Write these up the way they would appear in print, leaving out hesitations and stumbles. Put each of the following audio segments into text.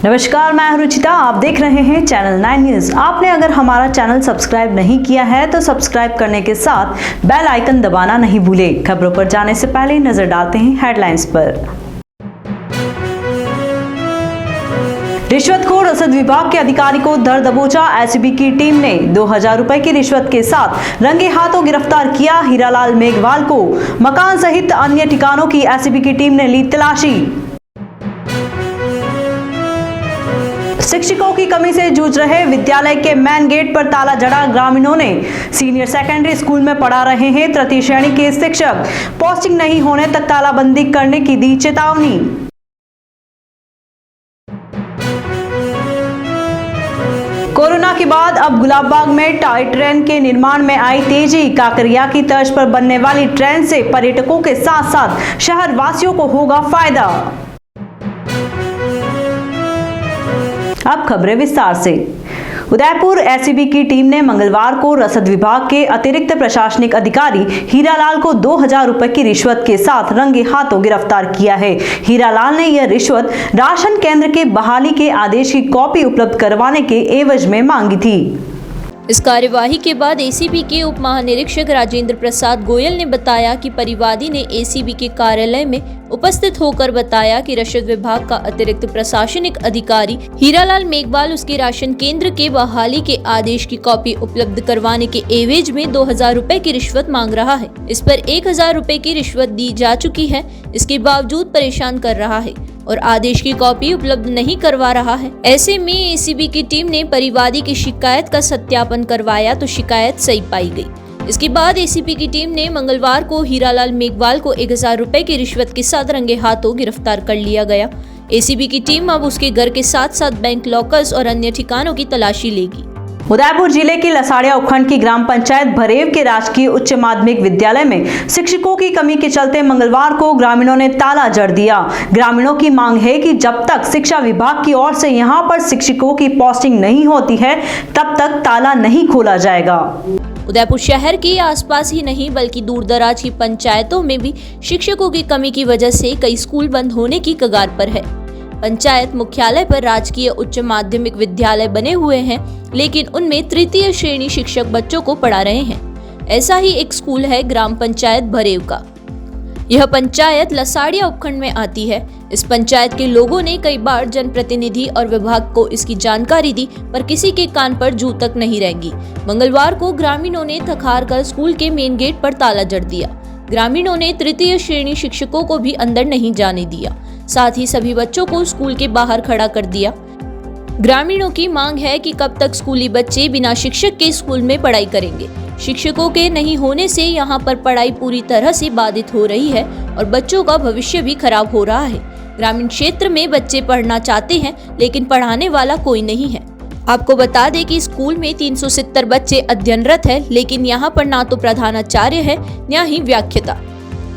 नमस्कार, मैं हूं रुचिता। आप देख रहे हैं चैनल 9 न्यूज। आपने अगर हमारा चैनल सब्सक्राइब नहीं किया है तो सब्सक्राइब करने के साथ बेल आइकन दबाना नहीं भूलें। खबरों पर जाने से पहले नजर डालते हैं हेडलाइंस पर। रिश्वतखोर रसद विभाग के अधिकारी को धर दबोचा। एसीबी की टीम ने 2000 रुपए की रिश्वत के साथ रंगे हाथों गिरफ्तार किया हीरालाल मेघवाल को। मकान सहित अन्य ठिकानों की एसीबी की टीम ने ली तलाशी। शिक्षकों की कमी से जूझ रहे विद्यालय के मेन गेट पर ताला जड़ा। ग्रामीणों ने सीनियर सेकेंडरी स्कूल में पढ़ा रहे हैं तृतीय श्रेणी के शिक्षक। पोस्टिंग नहीं होने तक तालाबंदी करने की दी चेतावनी। कोरोना के बाद अब गुलाबबाग में टॉय ट्रेन के निर्माण में आई तेजी। काकरिया की तर्ज पर बनने वाली ट्रेन से पर्यटकों के साथ साथ शहर वासियों को होगा फायदा। अब खबरें विस्तार से। उदयपुर एसीबी की टीम ने मंगलवार को रसद विभाग के अतिरिक्त प्रशासनिक अधिकारी हीरालाल को 2000 रुपए की रिश्वत के साथ रंगे हाथों गिरफ्तार किया है। हीरालाल ने यह रिश्वत राशन केंद्र के बहाली के आदेश की कॉपी उपलब्ध करवाने के एवज में मांगी थी। इस कार्यवाही के बाद एसीबी के उप महानिरीक्षक राजेंद्र प्रसाद गोयल ने बताया कि परिवादी ने एसीबी के कार्यालय में उपस्थित होकर बताया कि रसद विभाग का अतिरिक्त प्रशासनिक अधिकारी हीरालाल मेघवाल उसके राशन केंद्र के बहाली के आदेश की कॉपी उपलब्ध करवाने के एवज में 2000 रुपए की रिश्वत मांग रहा है। इस पर 1000 रुपए की रिश्वत दी जा चुकी है। इसके बावजूद परेशान कर रहा है और आदेश की कॉपी उपलब्ध नहीं करवा रहा है। ऐसे में एसीबी की टीम ने परिवादी की शिकायत का सत्यापन करवाया तो शिकायत सही पाई गई। इसके बाद एसीबी की टीम ने मंगलवार को हीरालाल मेघवाल को 1000 रुपए की रिश्वत के साथ रंगे हाथों गिरफ्तार कर लिया गया। एसीबी की टीम अब उसके घर के साथ साथ बैंक लॉकर्स और अन्य ठिकानों की तलाशी लेगी। उदयपुर जिले की लसाड़िया उपखंड की ग्राम पंचायत भरेव के राजकीय उच्च माध्यमिक विद्यालय में शिक्षकों की कमी के चलते मंगलवार को ग्रामीणों ने ताला जड़ दिया। ग्रामीणों की मांग है कि जब तक शिक्षा विभाग की ओर से यहां पर शिक्षकों की पोस्टिंग नहीं होती है तब तक ताला नहीं खोला जाएगा। उदयपुर शहर के आसपास ही नहीं बल्कि दूर दराज की पंचायतों में भी शिक्षकों की कमी की वजह से कई स्कूल बंद होने की कगार पर है। पंचायत मुख्यालय पर राजकीय उच्च माध्यमिक विद्यालय बने हुए हैं, लेकिन उनमें तृतीय श्रेणी शिक्षक बच्चों को पढ़ा रहे हैं। ऐसा ही एक स्कूल है ग्राम पंचायत भरेव का। यह पंचायत लसाड़िया उपखंड में आती है। इस पंचायत के लोगों ने कई बार जनप्रतिनिधि और विभाग को इसकी जानकारी दी, पर किसी के कान पर जू तक नहीं रेंगी। मंगलवार को ग्रामीणों ने थक हार कर स्कूल के मेन गेट पर ताला जड़ दिया। ग्रामीणों ने तृतीय श्रेणी शिक्षकों को भी अंदर नहीं जाने दिया, साथ ही सभी बच्चों को स्कूल के बाहर खड़ा कर दिया। ग्रामीणों की मांग है कि कब तक स्कूली बच्चे बिना शिक्षक के स्कूल में पढ़ाई करेंगे। शिक्षकों के नहीं होने से यहाँ पर पढ़ाई पूरी तरह से बाधित हो रही है और बच्चों का भविष्य भी खराब हो रहा है। ग्रामीण क्षेत्र में बच्चे पढ़ना चाहते हैं लेकिन पढ़ाने वाला कोई नहीं है। आपको बता दें कि स्कूल में 370 बच्चे अध्ययनरत है, लेकिन यहाँ पर ना तो प्रधानाचार्य है न ही व्याख्याता।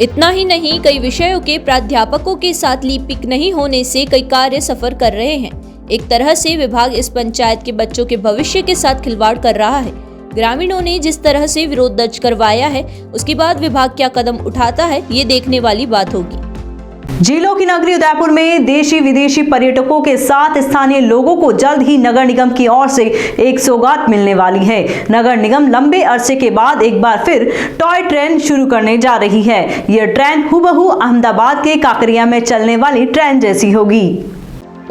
इतना ही नहीं, कई विषयों के प्राध्यापकों के साथ लिपिक नहीं होने से कई कार्य सफर कर रहे हैं। एक तरह से विभाग इस पंचायत के बच्चों के भविष्य के साथ खिलवाड़ कर रहा है। ग्रामीणों ने जिस तरह से विरोध दर्ज करवाया है, उसके बाद विभाग क्या कदम उठाता है, ये देखने वाली बात होगी। झीलों की नगरी उदयपुर में देशी विदेशी पर्यटकों के साथ स्थानीय लोगों को जल्द ही नगर निगम की ओर से एक सौगात मिलने वाली है। नगर निगम लंबे अरसे के बाद एक बार फिर टॉय ट्रेन शुरू करने जा रही है। यह ट्रेन हुबहू अहमदाबाद के काकरिया में चलने वाली ट्रेन जैसी होगी।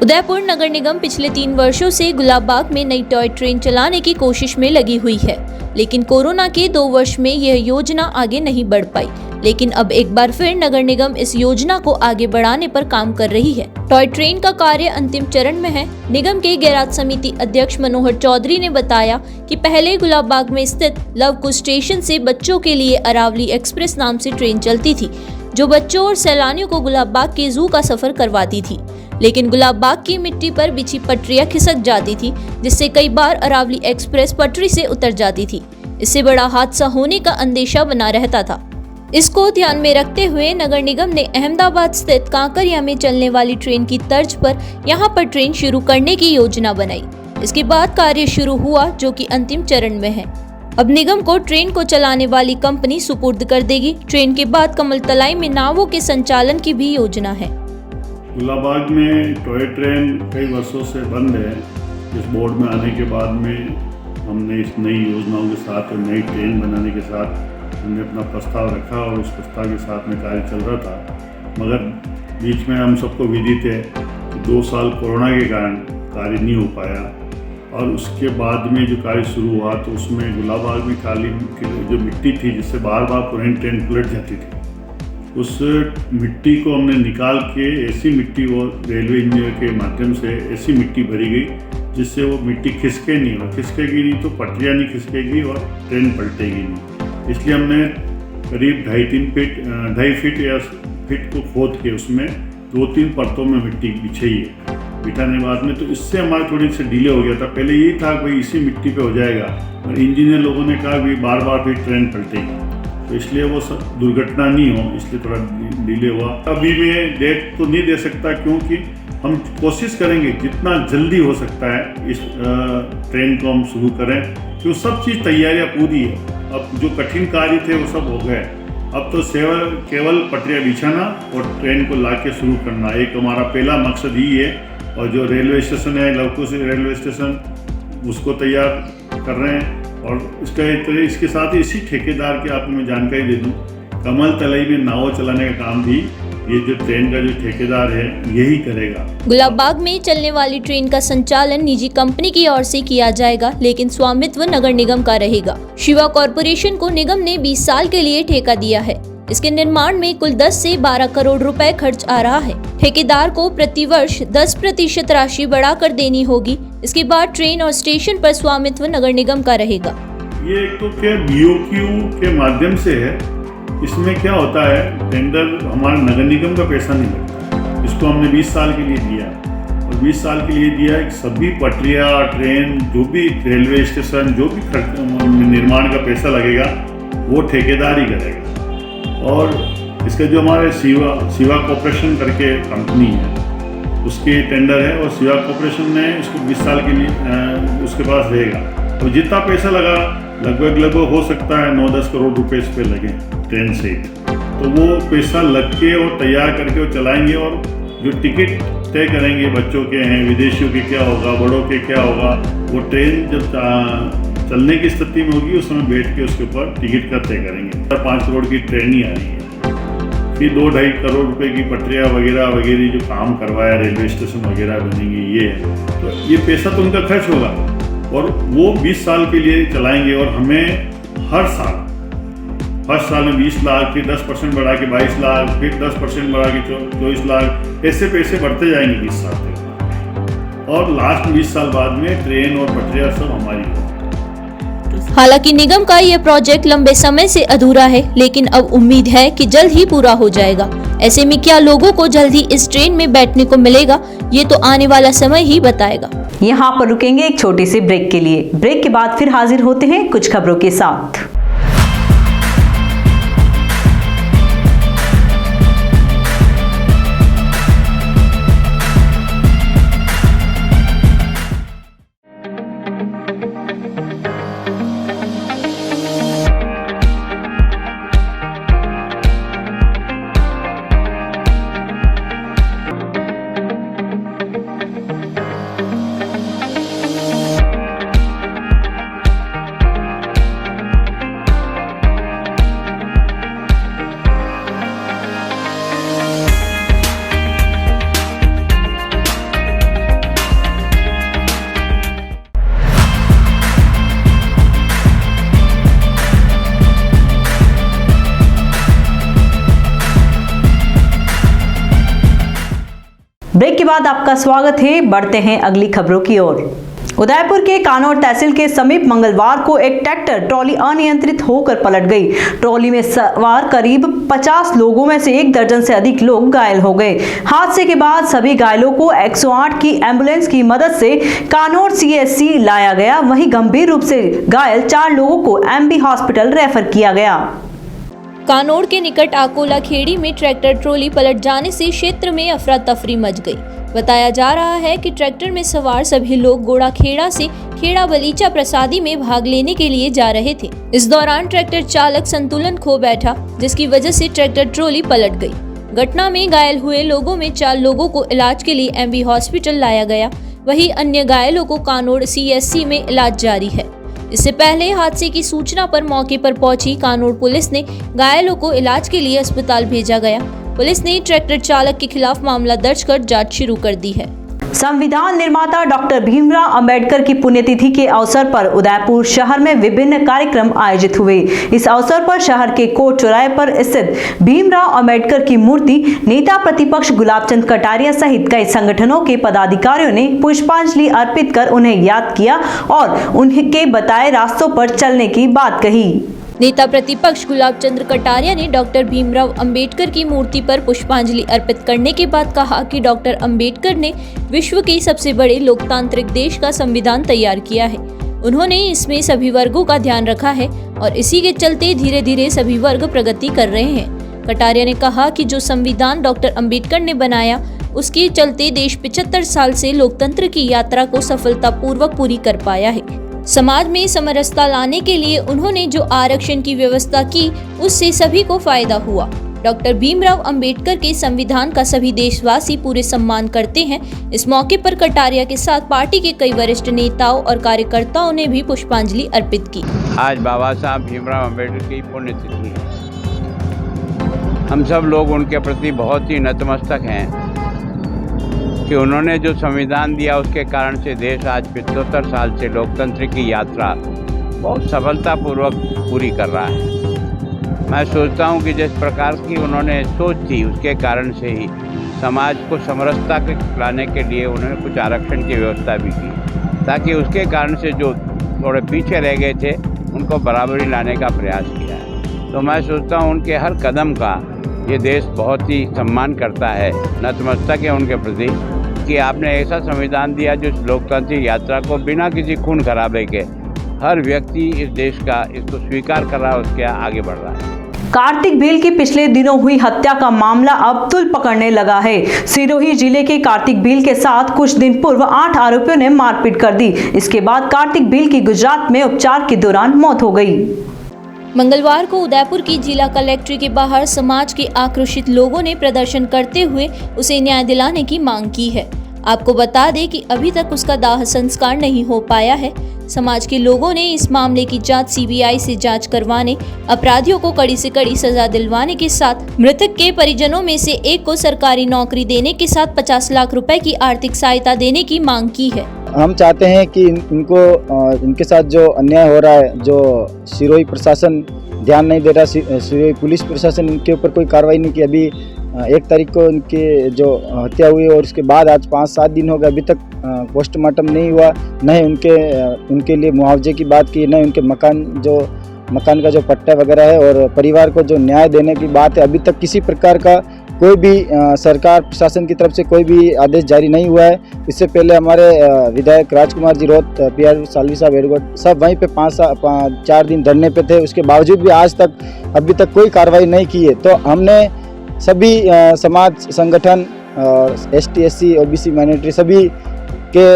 उदयपुर नगर निगम पिछले 3 वर्षों से गुलाबबाग में नई टॉय ट्रेन चलाने की कोशिश में लगी हुई है, लेकिन कोरोना के 2 वर्ष में यह योजना आगे नहीं बढ़ पाई। लेकिन अब एक बार फिर नगर निगम इस योजना को आगे बढ़ाने पर काम कर रही है। टॉय ट्रेन का कार्य अंतिम चरण में है। निगम के गैराज समिति अध्यक्ष मनोहर चौधरी ने बताया कि पहले गुलाबबाग में स्थित लवकुश स्टेशन से बच्चों के लिए अरावली एक्सप्रेस नाम से ट्रेन चलती थी, जो बच्चों और सैलानियों को गुलाबबाग के जू का सफर करवाती थी। लेकिन गुलाबबाग की मिट्टी पर बिछी पटरियां खिसक जाती थी, जिससे कई बार अरावली एक्सप्रेस पटरी से उतर जाती थी। इससे बड़ा हादसा होने का अंदेशा बना रहता था। इसको ध्यान में रखते हुए नगर निगम ने अहमदाबाद स्थित काकरिया में चलने वाली ट्रेन की तर्ज पर यहां पर ट्रेन शुरू करने की योजना बनाई। इसके बाद कार्य शुरू हुआ, जो कि अंतिम चरण में है। अब निगम को ट्रेन को चलाने वाली कंपनी सुपुर्द कर देगी। ट्रेन के बाद कमल तलाई में नावों के संचालन की भी योजना है। गुलाबाग में टॉय ट्रेन कई वर्षों से बंद है। इस बोर्ड में आने के बाद में हमने इस नई योजनाओं के साथ और नई ट्रेन बनाने के साथ हमने अपना प्रस्ताव रखा और उस प्रस्ताव के साथ में कार्य चल रहा था। मगर बीच में हम सबको विदित है कि 2 साल कोरोना के कारण कार्य नहीं हो पाया और उसके बाद में जो कार्य शुरू हुआ तो उसमें गुलाबाग में खाली जो मिट्टी थी जिससे बार बार पुरानी ट्रेन पलट जाती थी, उस मिट्टी को हमने निकाल के ऐसी मिट्टी वो रेलवे इंजीनियर के माध्यम से ऐसी मिट्टी भरी गई जिससे वो मिट्टी खिसके नहीं, और खिसकेगी नहीं तो पटरियाँ नहीं खिसकेगी और ट्रेन पलटेगी नहीं। इसलिए हमने करीब 2.5 फीट या फीट को खोद के उसमें 2-3 परतों में मिट्टी बिछाई है। बिठाने बाद में तो इससे हमारा थोड़ी सी डिले हो गया था। पहले यही था कि भाई इसी मिट्टी पे हो जाएगा, और इंजीनियर लोगों ने कहा कि बार बार फिर ट्रेन पलटेगी, तो इसलिए वो दुर्घटना नहीं हो, इसलिए थोड़ा डिले हुआ। अभी मैं डेट तो नहीं दे सकता क्योंकि हम कोशिश करेंगे जितना जल्दी हो सकता है इस ट्रेन को हम शुरू करें, क्यों सब चीज़ तैयारियाँ पूरी है। अब जो कठिन कार्य थे वो सब हो गए, अब तो केवल पटरियाँ बिछाना और ट्रेन को ला के शुरू करना एक हमारा पहला मकसद ही है। और जो रेलवे स्टेशन है लवकुश रेलवे स्टेशन उसको तैयार कर रहे हैं, और इसके साथ ही इसी ठेकेदार की आपको मैं जानकारी दे दूं, कमल तलई में नाव चलाने का काम भी ये जो ट्रेन का जो ठेकेदार है यही करेगा। गुलाबबाग में चलने वाली ट्रेन का संचालन निजी कंपनी की ओर से किया जाएगा, लेकिन स्वामित्व नगर निगम का रहेगा। शिवा कॉरपोरेशन को निगम ने 20 साल के लिए ठेका दिया है। इसके निर्माण में कुल 10 से 12 करोड़ रुपए खर्च आ रहा है। ठेकेदार को प्रतिवर्ष 10% राशि बढ़ाकर देनी होगी। इसके बाद ट्रेन और स्टेशन पर स्वामित्व नगर निगम का रहेगा। ये एक तो क्या BOQ के माध्यम से है, इसमें क्या होता है टेंडर हमारा नगर निगम का पैसा नहीं लगता। इसको हमने 20 साल के लिए दिया है, और 20 साल के लिए दिया है सभी पटरियाँ ट्रेन जो भी रेलवे स्टेशन जो भी निर्माण का पैसा लगेगा वो ठेकेदार ही करेगा। और इसका जो हमारे शिवा कॉर्पोरेशन करके कंपनी है उसके टेंडर है, और शिवा कॉर्पोरेशन ने इसको 20 साल के लिए उसके पास रहेगा। और जितना पैसा लगा लगभग हो सकता है 9-10 करोड़ रुपए इस पे लगे ट्रेन से, तो वो पैसा लग के और तैयार करके वो चलाएंगे। और जो टिकट तय करेंगे बच्चों के हैं, विदेशियों के क्या होगा, बड़ों के क्या होगा, वो ट्रेन जब चलने की स्थिति में होगी उस समय बैठ के उसके ऊपर टिकट का तय करेंगे। 5 करोड़ की ट्रेन ही आ रही है, फिर 2-2.5 करोड़ रुपए की पटरियाँ वगैरह जो काम करवाया रेलवे स्टेशन वगैरह बनेंगे, ये है तो ये पैसा तो उनका खर्च होगा, और वो 20 साल के लिए चलाएंगे। और हमें हर साल में 20 लाख, फिर 10% बढ़ा के 22 लाख, फिर 10% बढ़ा के 24 लाख, ऐसे पैसे बढ़ते जाएंगे 20 साल तक, और लास्ट 20 साल बाद में ट्रेन और पटरियाँ सब हमारी होगी। हालांकि निगम का यह प्रोजेक्ट लंबे समय से अधूरा है, लेकिन अब उम्मीद है कि जल्द ही पूरा हो जाएगा। ऐसे में क्या लोगों को जल्द ही इस ट्रेन में बैठने को मिलेगा, ये तो आने वाला समय ही बताएगा। यहाँ पर रुकेंगे एक छोटे से ब्रेक के लिए। ब्रेक के बाद फिर हाजिर होते हैं कुछ खबरों के साथ। ब्रेक के बाद आपका स्वागत है। बढ़ते हैं अगली खबरों की ओर। उदयपुर के कानौर तहसील के समीप मंगलवार को एक ट्रैक्टर ट्रॉली अनियंत्रित होकर पलट गई। ट्रॉली में सवार करीब 50 लोगों में से 1 दर्जन से अधिक लोग घायल हो गए। हादसे के बाद सभी घायलों को 108 की एम्बुलेंस की मदद से कानौर CHC लाया गया। वहीं गंभीर रूप से घायल 4 लोगों को MB हॉस्पिटल रेफर किया गया। कानौर के निकट आकोला खेड़ी में ट्रैक्टर ट्रॉली पलट जाने से क्षेत्र में अफरा तफरी मच गई। बताया जा रहा है कि ट्रैक्टर में सवार सभी लोग गोड़ा खेड़ा से खेड़ा बलीचा प्रसादी में भाग लेने के लिए जा रहे थे। इस दौरान ट्रैक्टर चालक संतुलन खो बैठा, जिसकी वजह से ट्रैक्टर ट्रॉली पलट गई। घटना में घायल हुए लोगों में 4 लोगों को इलाज के लिए एमबी हॉस्पिटल लाया गया, वहीं अन्य घायलों को कानोड़ सीएससी में इलाज जारी है। इससे पहले हादसे की सूचना पर मौके पर पहुंची कानोड़ पुलिस ने घायलों को इलाज के लिए अस्पताल भेजा गया। पुलिस ने ट्रैक्टर चालक के खिलाफ मामला दर्ज कर जांच शुरू कर दी है। संविधान निर्माता डॉक्टर भीमराव अंबेडकर की पुण्यतिथि के अवसर पर उदयपुर शहर में विभिन्न कार्यक्रम आयोजित हुए। इस अवसर पर शहर के कोट चौराहे पर स्थित भीमराव अंबेडकर की मूर्ति, नेता प्रतिपक्ष गुलाबचंद कटारिया सहित कई संगठनों के पदाधिकारियों ने पुष्पांजलि अर्पित कर उन्हें याद किया और उनके बताए रास्तों पर चलने की बात कही। नेता प्रतिपक्ष गुलाबचंद कटारिया ने डॉक्टर भीमराव अंबेडकर की मूर्ति पर पुष्पांजलि अर्पित करने के बाद कहा कि डॉक्टर अंबेडकर ने विश्व के सबसे बड़े लोकतांत्रिक देश का संविधान तैयार किया है। उन्होंने इसमें सभी वर्गों का ध्यान रखा है और इसी के चलते धीरे धीरे सभी वर्ग प्रगति कर रहे हैं। कटारिया ने कहा कि जो संविधान डॉक्टर अंबेडकर ने बनाया, उसके चलते देश 75 साल से लोकतंत्र की यात्रा को सफलतापूर्वक पूरी कर पाया है। समाज में समरसता लाने के लिए उन्होंने जो आरक्षण की व्यवस्था की, उससे सभी को फायदा हुआ। डॉक्टर भीमराव अंबेडकर के संविधान का सभी देशवासी पूरे सम्मान करते हैं। इस मौके पर कटारिया के साथ पार्टी के कई वरिष्ठ नेताओं और कार्यकर्ताओं ने भी पुष्पांजलि अर्पित की। आज बाबा साहब भीमराव अंबेडकर की पुण्यतिथि है। हम सब लोग उनके प्रति बहुत ही नतमस्तक हैं कि उन्होंने जो संविधान दिया, उसके कारण से देश आज 75 साल से लोकतंत्र की यात्रा बहुत सफलतापूर्वक पूरी कर रहा है। मैं सोचता हूं कि जिस प्रकार की उन्होंने सोच थी, उसके कारण से ही समाज को समरसता लाने के लिए उन्होंने कुछ आरक्षण की व्यवस्था भी की, ताकि उसके कारण से जो थोड़े पीछे रह गए थे उनको बराबरी लाने का प्रयास किया है। तो मैं सोचता हूँ उनके हर कदम का ये देश बहुत ही सम्मान करता है, नतमस्तक है उनके प्रति कि आपने ऐसा संविधान दिया जो लोकतांत्रिक यात्रा को बिना किसी खून खराबे के हर व्यक्ति इस देश का इसको स्वीकार कर रहा है, उसके आगे बढ़ रहा है। कार्तिक भील की पिछले दिनों हुई हत्या का मामला अब तुल पकड़ने लगा है। सिरोही जिले के कार्तिक भील के साथ कुछ दिन पूर्व 8 आरोपियों ने मारपीट कर दी। इसके बाद कार्तिक भील की गुजरात में उपचार के दौरान मौत हो गई। मंगलवार को उदयपुर की जिला कलेक्ट्रेट के बाहर समाज के आक्रोशित लोगों ने प्रदर्शन करते हुए उसे न्याय दिलाने की मांग की है। आपको बता दें कि अभी तक उसका दाह संस्कार नहीं हो पाया है। समाज के लोगों ने इस मामले की जांच सीबीआई से जांच करवाने, अपराधियों को कड़ी से कड़ी सजा दिलवाने के साथ मृतक के परिजनों में से एक को सरकारी नौकरी देने के साथ 50 लाख रुपए की आर्थिक सहायता देने की मांग की है। हम चाहते हैं कि इनके साथ जो अन्याय हो रहा है, जो सिरोही प्रशासन ध्यान नहीं दे रहा, सिरोही पुलिस प्रशासन इनके ऊपर कोई कार्रवाई नहीं की। अभी 1 तारीख को इनकी जो हत्या हुई और उसके बाद आज 5-7 दिन हो गए, अभी तक पोस्टमार्टम नहीं हुआ। न ही उनके लिए मुआवजे की बात की, न उनके मकान का जो पट्टा वगैरह है और परिवार को जो न्याय देने की बात है। अभी तक किसी प्रकार का कोई भी सरकार प्रशासन की तरफ से कोई भी आदेश जारी नहीं हुआ है। इससे पहले हमारे विधायक राजकुमार जी रोत, PR सालवी साहब एडगोट, सब वहीं पे 5-4 दिन धरने पे थे। उसके बावजूद भी आज तक अभी तक कोई कार्रवाई नहीं की है। तो हमने सभी समाज संगठन, ST SC OBC माइनॉरिटी सभी के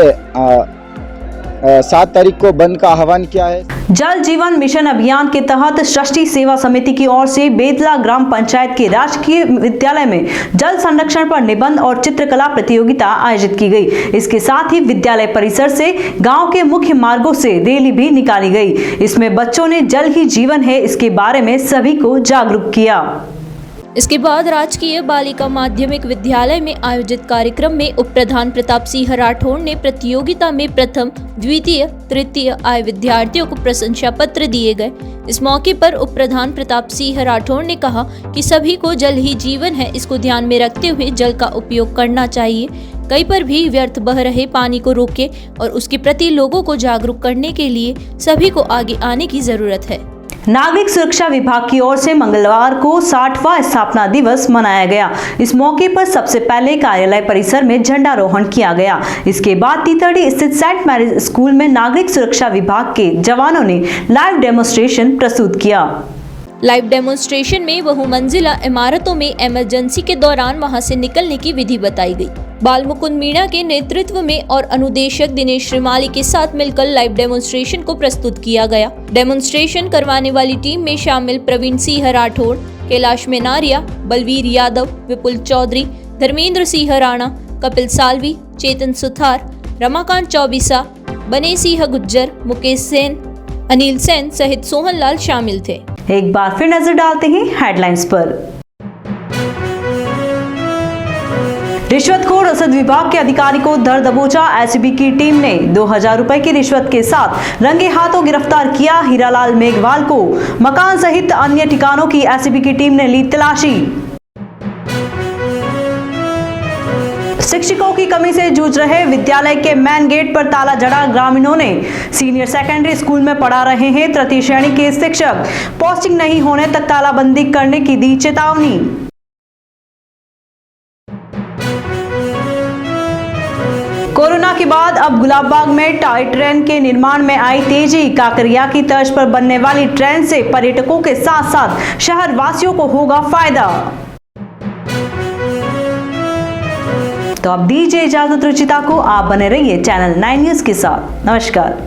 7 तारीख को बंद का आह्वान किया है। जल जीवन मिशन अभियान के तहत सृष्टि सेवा समिति की ओर से बेतला ग्राम पंचायत के राजकीय विद्यालय में जल संरक्षण पर निबंध और चित्रकला प्रतियोगिता आयोजित की गई। इसके साथ ही विद्यालय परिसर से गांव के मुख्य मार्गों से रैली भी निकाली गई। इसमें बच्चों ने जल ही जीवन है इसके बारे में सभी को जागरूक किया। इसके बाद राजकीय बालिका माध्यमिक विद्यालय में आयोजित कार्यक्रम में उप प्रधान प्रताप सिंह राठौड़ ने प्रतियोगिता में प्रथम, द्वितीय, तृतीय आए विद्यार्थियों को प्रशंसा पत्र दिए गए। इस मौके पर उप प्रधान प्रताप सिंह राठौड़ ने कहा कि सभी को जल ही जीवन है, इसको ध्यान में रखते हुए जल का उपयोग करना चाहिए। कहीं पर भी व्यर्थ बह रहे पानी को रोके और उसके प्रति लोगों को जागरूक करने के लिए सभी को आगे आने की जरूरत है। नागरिक सुरक्षा विभाग की ओर से मंगलवार को 60वां स्थापना दिवस मनाया गया। इस मौके पर सबसे पहले कार्यालय परिसर में झंडारोहण किया गया। इसके बाद तीतड़ी स्थित सेंट मैरिज स्कूल में नागरिक सुरक्षा विभाग के जवानों ने लाइव डेमोन्स्ट्रेशन प्रस्तुत किया। लाइव डेमोन्स्ट्रेशन में बहुमंजिला इमारतों में इमरजेंसी के दौरान वहां से निकलने की विधि बताई गई। बाल मुकुंद मीणा के नेतृत्व में और अनुदेशक दिनेश श्रीमाली के साथ मिलकर लाइव डेमोन्स्ट्रेशन को प्रस्तुत किया गया। डेमोन्स्ट्रेशन करवाने वाली टीम में शामिल प्रवीण सिंह राठौड़, कैलाश मेनारिया, बलवीर यादव, विपुल चौधरी, धर्मेंद्र सिंह राणा, कपिल सालवी, चेतन सुथार, रमाकांत चौबीसा, बने सिंह गुज्जर, मुकेश सेन, अनिल सेन सहित सोहनलाल शामिल थे। एक बार फिर नजर डालते हैं हेडलाइंस पर। रिश्वतखोर रसद विभाग के अधिकारी को धर दबोचा। एसीबी की टीम ने 2000 रुपए की रिश्वत के साथ रंगे हाथों गिरफ्तार किया हीरालाल मेघवाल को। मकान सहित अन्य ठिकानों की एसीबी की टीम ने ली तलाशी। शिक्षकों की कमी से जूझ रहे विद्यालय के मेन गेट पर ताला जड़ा ग्रामीणों ने। सीनियर सेकेंडरी स्कूल में पढ़ा रहे हैं तृतीय श्रेणी के शिक्षक, पोस्टिंग नहीं होने तक तालाबंदी करने की दी चेतावनी। कोरोना के बाद अब गुलाबबाग में टॉय ट्रेन के निर्माण में आई तेजी। काकरिया की तर्ज पर बनने वाली ट्रेन से पर्यटकों के साथ साथ शहर वासियों को होगा फायदा। तो अब दीजिए इजाजत रुचिता को। आप बने रहिए चैनल 9 न्यूज के साथ। नमस्कार।